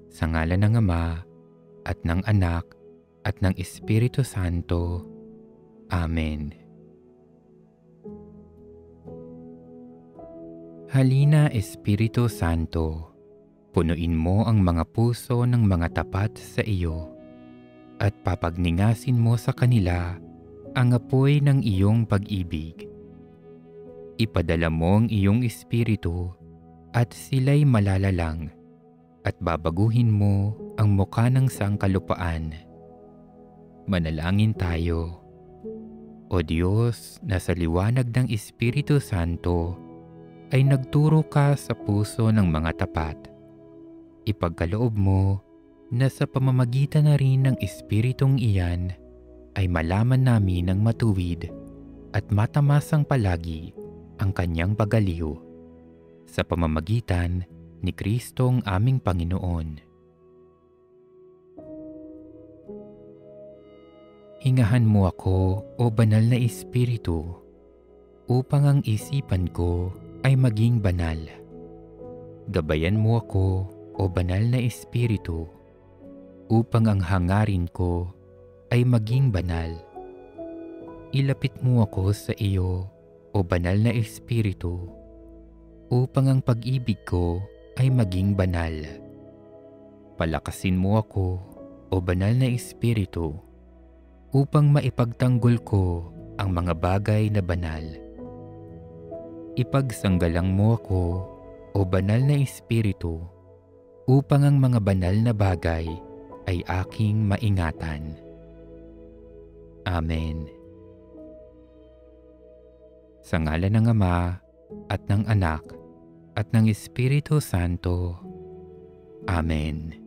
Sa ngalan ng Ama, at ng Anak, at ng Espiritu Santo. Amen. Halina, Espiritu Santo, punuin mo ang mga puso ng mga tapat sa iyo, at papagningasin mo sa kanila ang apoy ng iyong pag-ibig. Ipadala mo ang iyong Espiritu at sila'y malalalang, at babaguhin mo ang mukha ng sangkalupaan. Manalangin tayo. O Diyos, na sa liwanag ng Espiritu Santo ay nagturo ka sa puso ng mga tapat. Ipagkaloob mo na sa pamamagitan na rin ng Espiritong iyan ay malaman namin ng matuwid at matamasang palagi ang kanyang pagaliw. Sa pamamagitan ni Kristong aming Panginoon. Hingahan mo ako, o Banal na Espiritu, upang ang isipan ko ay maging banal. Gabayan mo ako, o Banal na Espiritu, upang ang hangarin ko ay maging banal. Ilapit mo ako sa iyo, o Banal na Espiritu, upang ang pag-ibig ko ay maging banal. Palakasin mo ako, o Banal na Espiritu, upang maipagtanggol ko ang mga bagay na banal. Ipagsanggalang mo ako, o Banal na Espiritu, upang ang mga banal na bagay ay aking maingatan. Amen. Sa ngalan ng Ama, at ng Anak, at ng Espiritu Santo. Amen.